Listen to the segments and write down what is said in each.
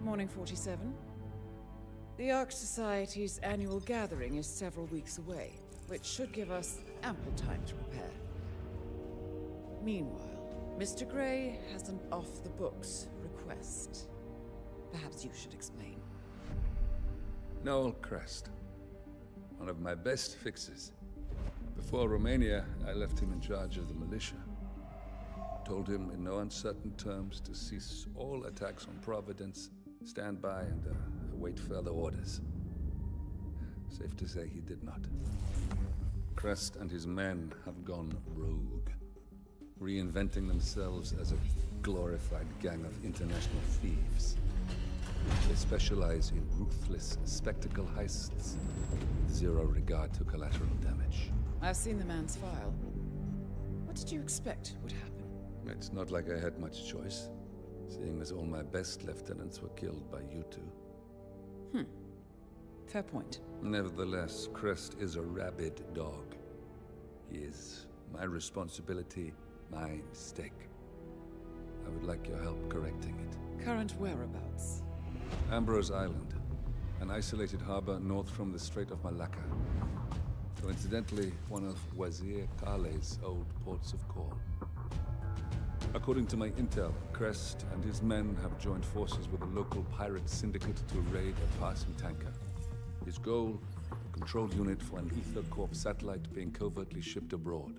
morning, 47. The Ark Society's annual gathering is several weeks away, which should give us ample time to prepare. Meanwhile, Mr. Gray has an off-the-books request. Perhaps you should explain. Noel Crest. One of my best fixes. Before Romania, I left him in charge of the militia. Told him in no uncertain terms to cease all attacks on Providence, stand by and await further orders. Safe to say he did not. Crest and his men have gone rogue, reinventing themselves as a glorified gang of international thieves. They specialize in ruthless spectacle heists with zero regard to collateral damage. I've seen the man's file. What did you expect would happen? It's not like I had much choice, seeing as all my best lieutenants were killed by you two. Fair point. Nevertheless, Crest is a rabid dog. He is my responsibility, my mistake. I would like your help correcting it. Current whereabouts? Ambrose Island, an isolated harbor north from the Strait of Malacca. Coincidentally, one of Wazir Kale's old ports of call. According to my intel, Crest and his men have joined forces with a local pirate syndicate to raid a passing tanker. His goal, a control unit for an Ether Corp satellite being covertly shipped abroad.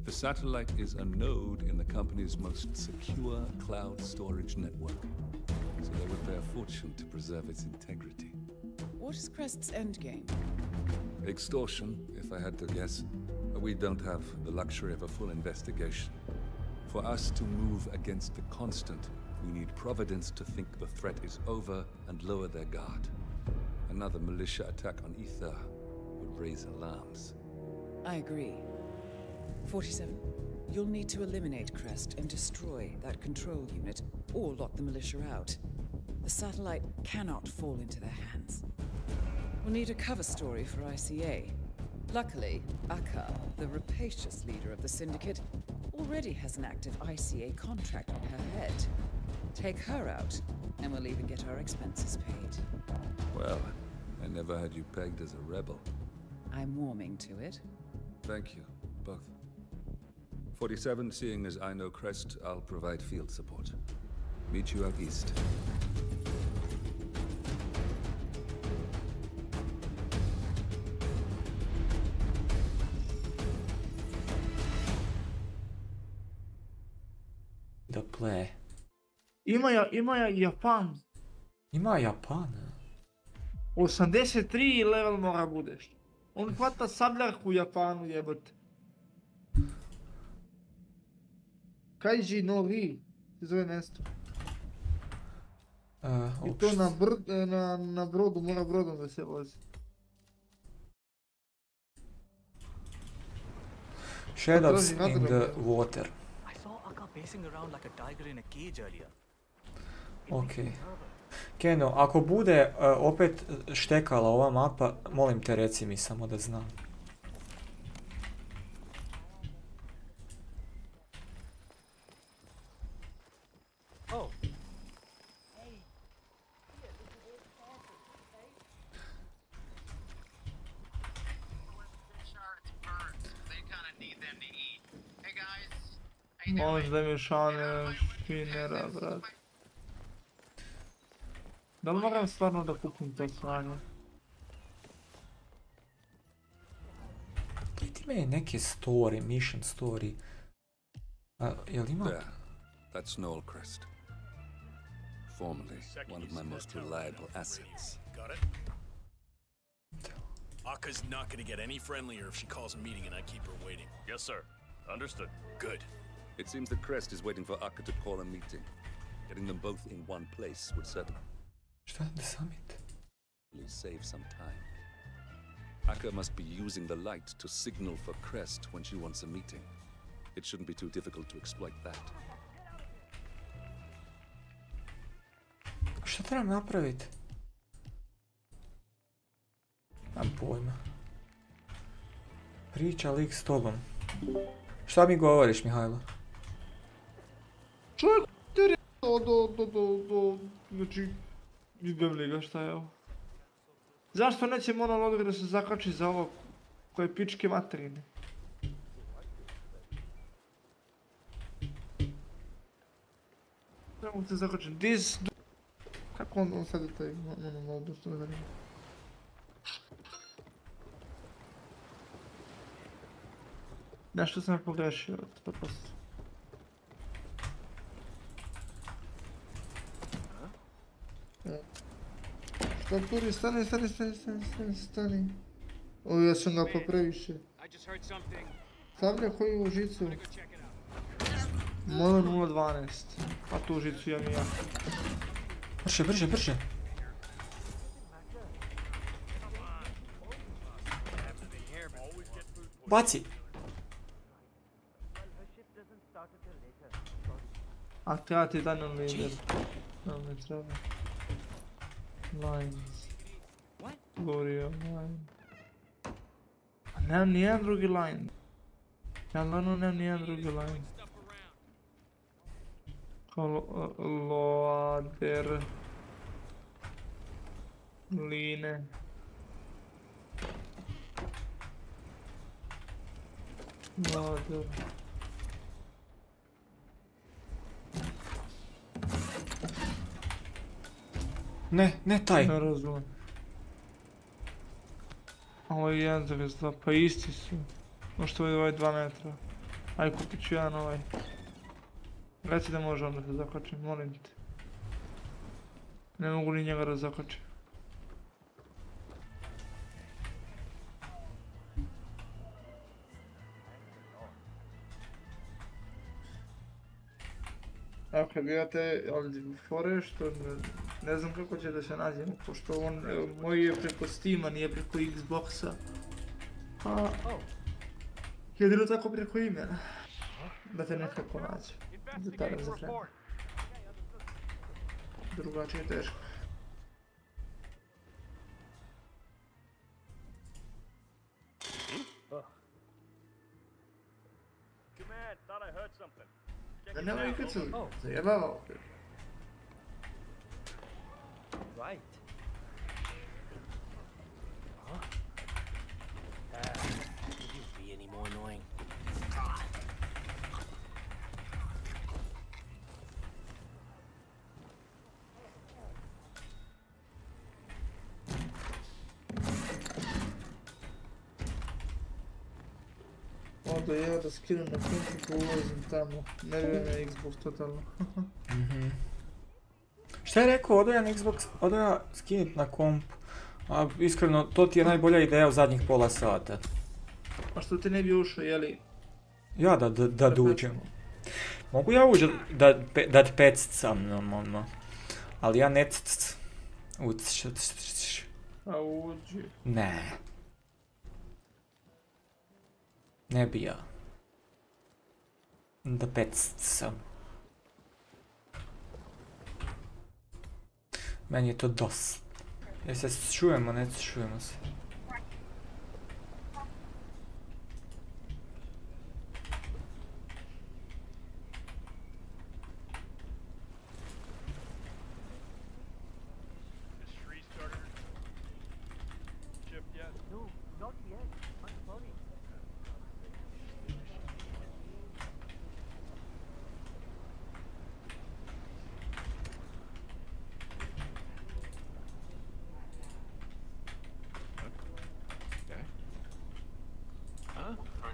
The satellite is a node in the company's most secure cloud storage network, so they would pay a fortune to preserve its integrity. What is Crest's endgame? Extortion, if I had to guess. We don't have the luxury of a full investigation. For us to move against the constant, we need Providence to think the threat is over and lower their guard. Another militia attack on Ether would raise alarms. I agree. 47. You'll need to eliminate Crest and destroy that control unit, or lock the militia out. The satellite cannot fall into their hands. We'll need a cover story for ICA. Luckily, Akka, the rapacious leader of the syndicate, already has an active ICA contract on her head. Take her out, and we'll even get our expenses paid. Well, I never had you pegged as a rebel. I'm warming to it. Thank you, both. 47, seeing as I know Crest, I'll provide field support. Meet you out east. Da ple. Ima Japan. Ima Japan. 83 level mora budeš. On hvata sabljarku u Japanu, jebote. Kaiji NOVI se zove mjesto. I to na brodu, mora brodom da se vozi. Shadows in the water. Ok. Keno, ako bude opet štekala ova mapa, molim te reci mi samo da znam. Molim da mi šane špinera, brat. Da li moram stvarno da kupim to sranje? Ti me neke story, mission story. Jel ima? There. That's Noel Crest. Formerly one of my most reliable assets. Got it? Akka's not gonna get any friendlier if she calls a meeting and I keep her waiting. Yes, sir. Understood. Good. It seems that Crest is waiting for Akka to call a meeting. Getting them both in one place would certainly save some time. Akka must be using the light to signal for Crest when she wants a meeting. It shouldn't be too difficult to exploit that. Šta trebam napraviti? Nemam pojma. Priča lik s tobom. Šta mi govoriš, Mihajlo? Čovjek te znači, Izbem li ga, šta je ovo? Zašto neće monolog da se zakači za ovo koje pičke materine? Ne mogu se zakačiti. Kako on sad je taj monolog, što ne zanima? Nešto sam pogrešio, 100%. Šta puri, stani. O, ja sam ga pa previše. Stavlja koju u žicu? Moja 0.12. A tu žicu ja mi ja. Brže. Baci! A treba ti dan lider. Ne treba. Lines. Govorio line. A nemam nijedan drugi line. Ja lano nemam nijedan drugi line. Loader. Line. Loader. Ne taj. Ne razumijem. Ovo je 1.2, pa isti su. Možda ovaj 2 metra. Aj kupit ću jedan ovaj. Reci da može onda se zakačim, molim te. Ne mogu ni njega da zakačim. Evo kad gledate ovdje fore što ne znam kako će da se nađemo, pošto on moj je preko Steama, nije preko Xboxa. A jedino tako preko imena. Da te nekako nađe. Detalje za frenda. Drugačije je teško. Da nema ikad se zajebava opet. Right. Could you be any more annoying? Onda ja da skinem na kompu pa ulazim tamo. Ne vjerujem na Xbox totalno. Šta je rekao, odo ja skinit na komp. A iskreno, to ti je najbolja ideja u zadnjih pola sata. A što ti ne bi ušao, jeli? Ja da uđem. Mogu ja uđe da pecam, normalno. Ali ja ne A uđi. Ne. Ne bi ja. Da pecam. Meni je to dosta. Jel se čujemo, ne čujemo se.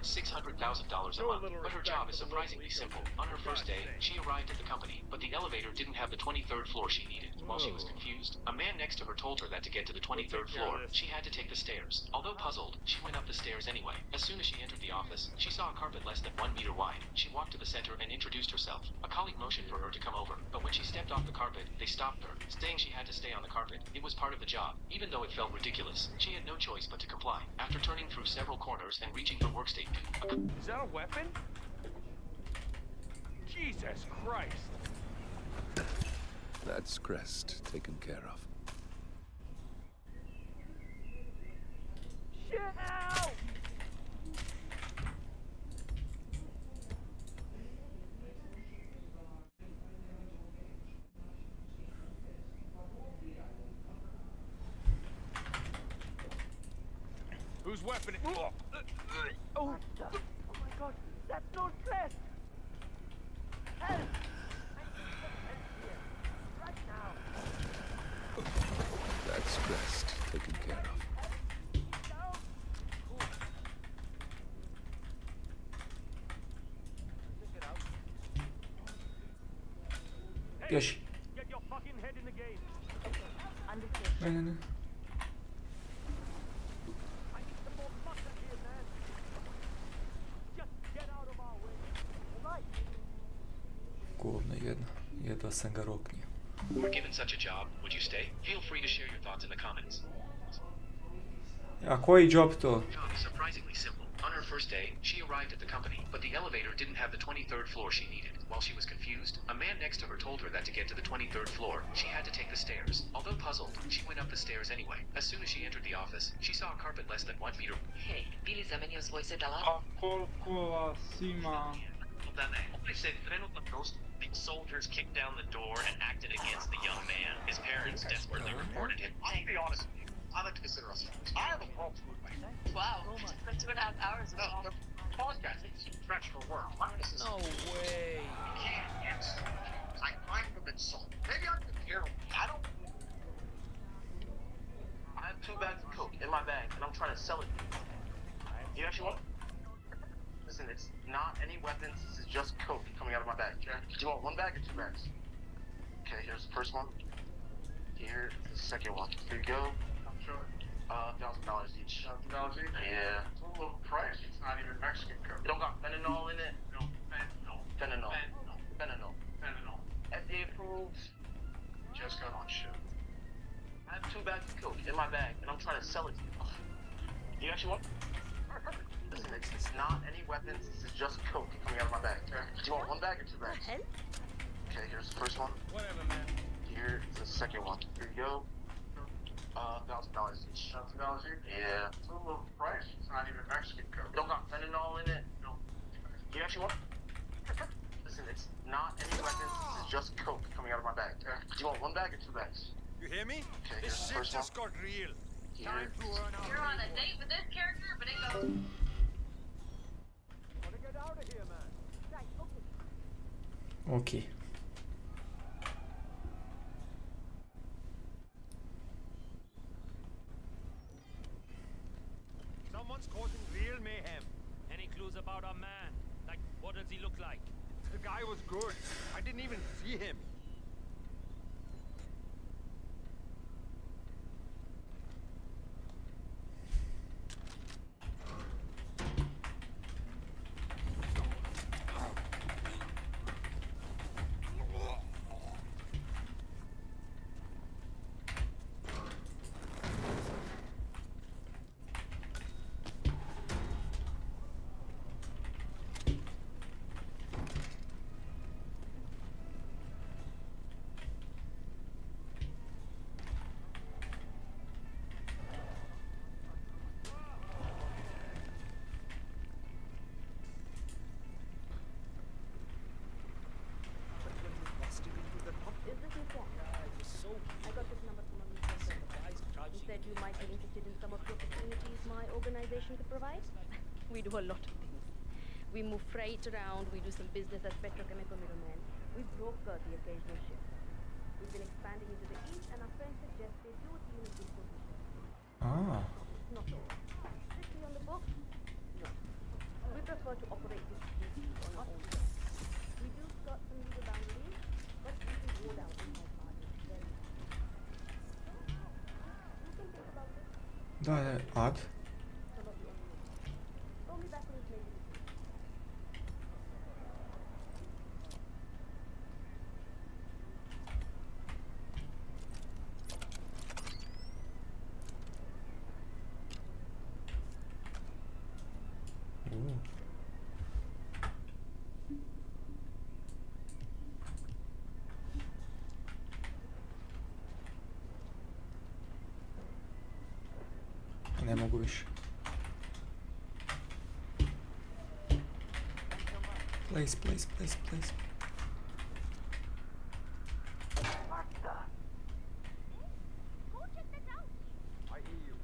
$600,000 a month, but her job is surprisingly simple. On her first day, she arrived at the company, but the elevator didn't have the 23rd floor she needed. While she was confused, a man next to her told her that to get to the 23rd floor, she had to take the stairs. Although puzzled, she went up the stairs anyway. As soon as she entered the office, she saw a carpet less than 1 meter wide. She walked to the center and introduced herself. A colleague motioned for her to come over, but when she stepped off the carpet, they stopped her, saying she had to stay on the carpet. It was part of the job. Even though it felt ridiculous, she had no choice but to comply. After turning through several corners and reaching her workstation, Is that a weapon? Jesus Christ! That's Crest taken care of. Shit out! Whose weapon? Oh! Oh my god, that's not Crest! Help! I need some help here. Right now. That's Crest taken care of. Pješi. Get your fucking head in the game. Ne, ne, ne. I need some more muscle here, man. Just get out of our way. All right. Govno jedno. Jedva sam ga roknio. Given such a job, would you stay? Feel free to share your thoughts in the comments. A koji job to? Job is surprisingly simple. On her first day, she arrived at the company, but the elevator didn't have the 23rd floor she needed. While she was confused, a man next to her told her that to get to the 23rd floor, she had to take the stairs. Although puzzled, she went up the stairs anyway. As soon as she entered the office, she saw a carpet less than 1 meter. Hej, bili zamenio svoj sedala? A koliko vas ima? Da ne, onaj se trenutno prosto. The soldiers kicked down the door and acted against the young man. His parents desperately reported him. I'll be honest with you, I like to consider us friends. I have a problem with my friend. Wow, for 2.5 hours of No, the podcast is fresh for work. No way. You can't answer. I find them insulting. Maybe I'm terrible. I don't. I have 2 bags of coke in my bag, and I'm trying to sell it. You actually want? Listen, it's not any weapons. This is just coke coming out of my bag. Do you want 1 bag or 2 bags? Okay, here's the first one. Here's the second one. Here you go. I'm sure. $1,000 each. $1,000 each? Yeah. It's a little pricey. It's not even Mexican coke. It don't got fentanyl in it. No, fentanyl. Fentanyl. Fentanyl. Fentanyl. FDA approved. Just got on ship. I have 2 bags of coke in my bag, and I'm trying to sell it to you. You actually want? Listen, it's not any weapons. This is just coke coming out of my bag. Do you want 1 bag or 2 bags? Okay, here's the first one. Whatever, man. Here's the second one. Here you go. $1,000 each. $1,000 each? Yeah. It's a little pricey. It's not even Mexican coke. Don't got fentanyl in it. No. You actually want? Listen, it's not any weapons. This is just coke coming out of my bag. Do you want 1 bag or 2 bags? You hear me? Okay, This here's the shit first just one. got real. Here. Time to earn our You're on a date with this character, but it goes. Wanna get out of here, man. Ok. Someone's causing real mayhem. Any clues about our man? Like, what does he look like? The guy was good. I didn't even see him. I got this number from a mutual friend. He said you might be interested in some of the opportunities my organization could provide. We do a lot of things. We move freight around, we do some business as petrochemical middlemen. We broker the occasional ship. We've been expanding into the east, and our friends suggest they do it in a good position. Ah. Not all. Strictly on the books? No. We prefer to operate this business on our own terms. We do skirt some legal boundaries, but we can go down in my margins very much. You can think about it. Da je ad. Some of you are new. Call me back when you've made a decision. Ne mogu više. Place, place, place, place. I hear you.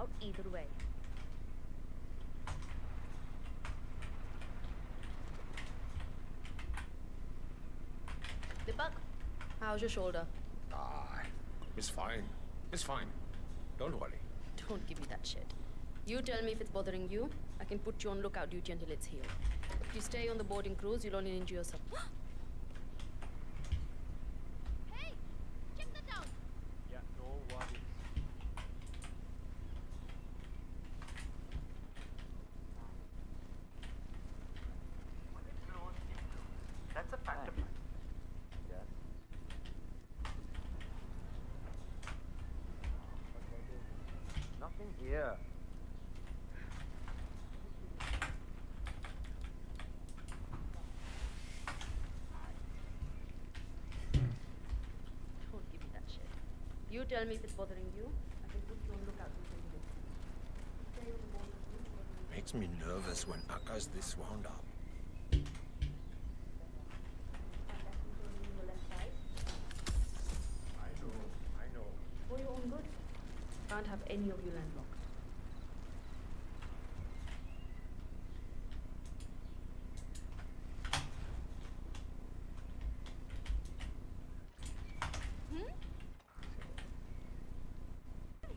out either way. Deepak, how's your shoulder? It's fine. It's fine. Don't worry. Don't give me that shit. You tell me if it's bothering you. I can put you on lookout duty until it's healed. If you stay on the boarding cruise, you'll only injure yourself. Hey! Check that out! Yeah, no worries. That's a fact of mine. Yes. Nothing here. Don't give me that shit. You tell me if it's bothering you. I can put you on lookout until it's healed. Stay on the boarding cruise. Makes me nervous when Aka's this wound up. I know. For your own good. Can't have any of you landlocked.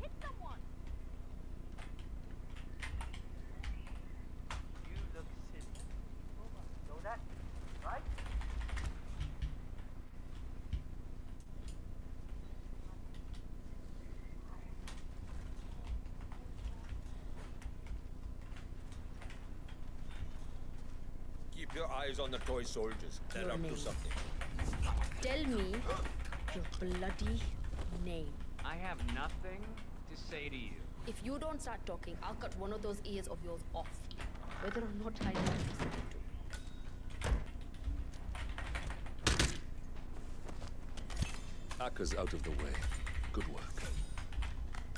Hit someone. You look silly. Know that, right? Keep your eyes on the toy soldiers. They're Your up name. to something. Tell me your bloody name. I have nothing to say to you. If you don't start talking, I'll cut one of those ears of yours off. Whether or not I know what to say to. Aka's out of the way. Good work.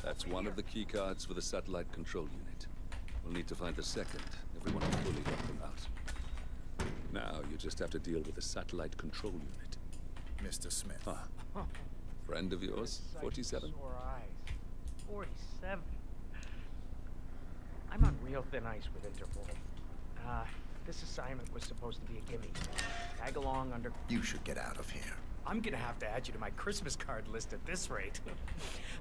That's one of the key cards for the satellite control unit. We'll need to find the second if we want to fully let them out. Now you just have to deal with the satellite control unit. Mr. Smith. Ah. Friend of yours, 47? Sore eyes. 47. I'm on real thin ice with Interpol. This assignment was supposed to be a gimme. Tag along under... You should get out of here. I'm gonna have to add you to my Christmas card list at this rate.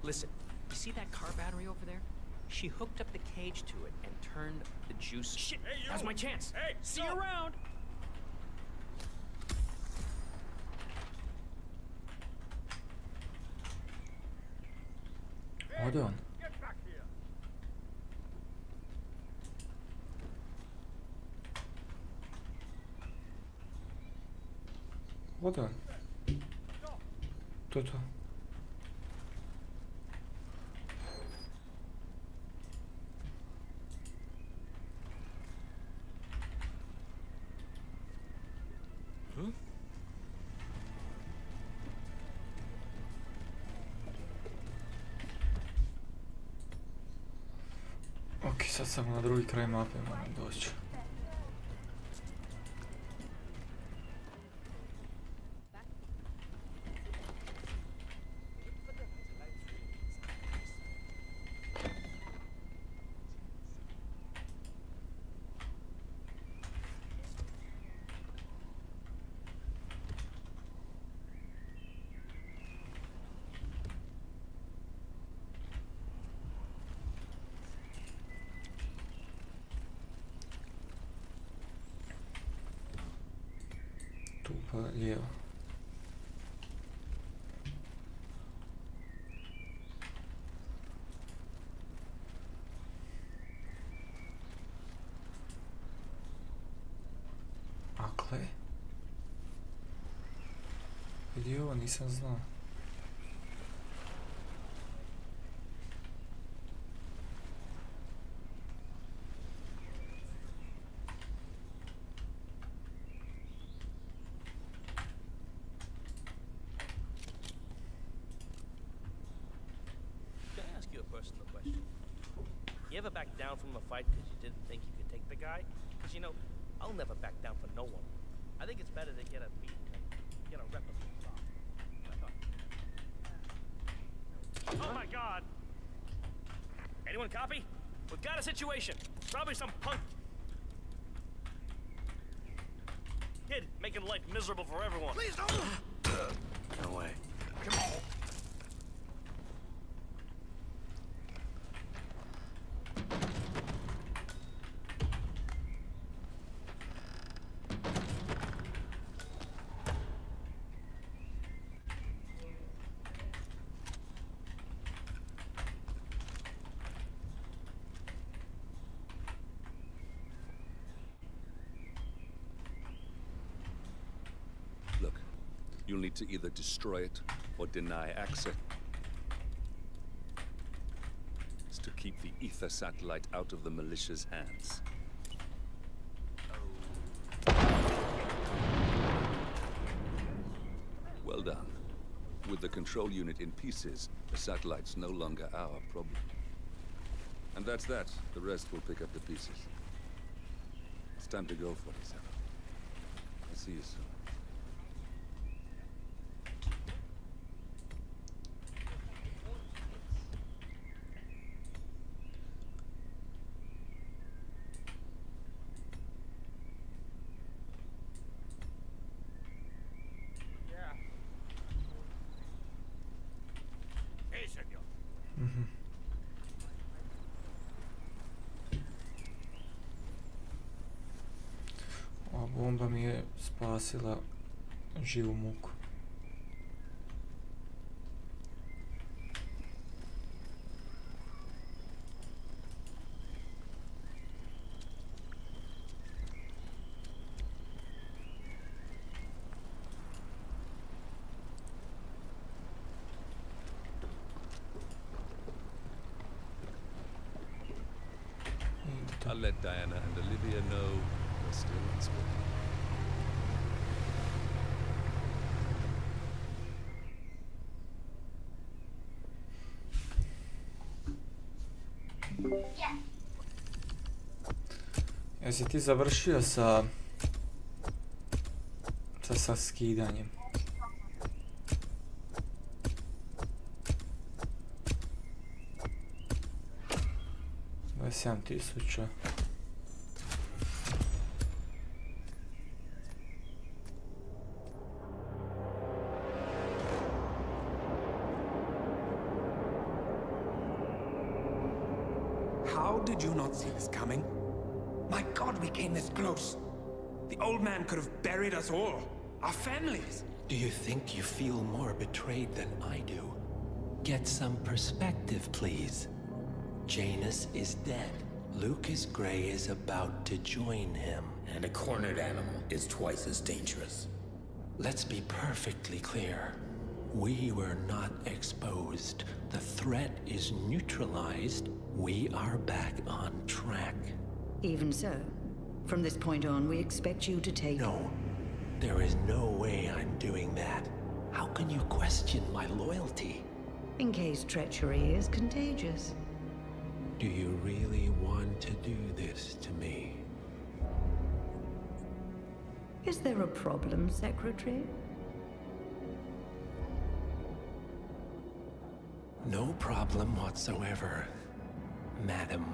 Listen, you see that car battery over there? She hooked up the cage to it and turned the juice... Shit! Hey, you! Now's my chance! Hey! See you around! Hold on. Get back here! Hold on. To to. Ok, sad samo na drugi kraj mape moram doći. Tu pa lijevo. Akle? Vidi ovo, nisam znao. You ever back down from a fight because you didn't think you could take the guy? Because, you know, I'll never back down for no one. I think it's better to get a beat than get a rep of the top. Oh my God! Anyone copy? We've got a situation. Probably some punk kid making life miserable for everyone. Please don't. No way. Come on. You'll need to either destroy it or deny access. It's to keep the ether satellite out of the militia's hands. Well done. With the control unit in pieces, the satellite's no longer our problem. And that's that. The rest will pick up the pieces. It's time to go, 47. I'll see you soon. Ova bomba mi je spasila živu muku. I'll let Diana and Olivia know we're still unspoken. Jesi ti završio sa skidanjem? $27,000. How did you not see this coming? My God, we came this close. The old man could have buried us all, our families. Do you think you feel more betrayed than I do? Get some perspective, please. Janus is dead. Lucas Gray is about to join him. And a cornered animal is twice as dangerous. Let's be perfectly clear. We were not exposed. The threat is neutralized. We are back on track. Even so, from this point on, we expect you to take... No, there is no way I'm doing that. How can you question my loyalty? In case treachery is contagious. Do you really want to do this to me? Is there a problem, Secretary? No problem whatsoever, Madam.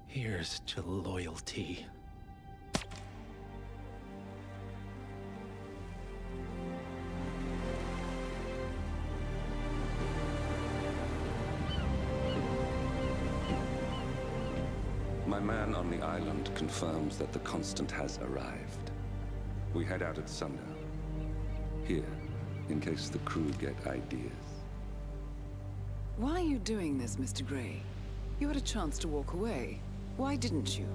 Here's to loyalty. My man on the island confirms that the Constant has arrived. We head out at sundown. Here, in case the crew get ideas. Why are you doing this, Mr. Gray? You had a chance to walk away. Why didn't you?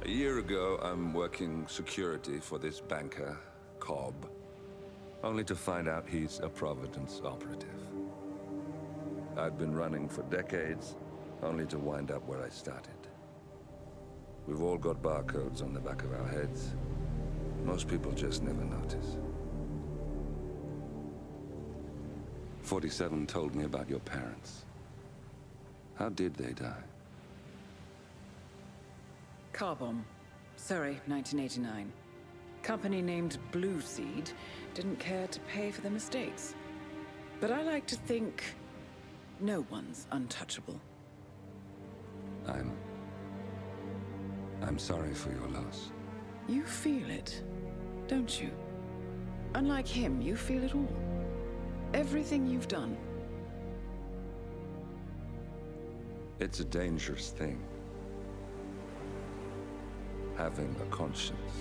A year ago, I'm working security for this banker, Cobb, only to find out he's a Providence operative. I'd been running for decades, only to wind up where I started. We've all got barcodes on the back of our heads. Most people just never notice. 47 told me about your parents. How did they die? Car bomb. Surrey, 1989. Company named Blue Seed didn't care to pay for their mistakes. But I like to think no one's untouchable. I'm sorry for your loss. You feel it, don't you? Unlike him, you feel it all. Everything you've done. It's a dangerous thing. Having a conscience.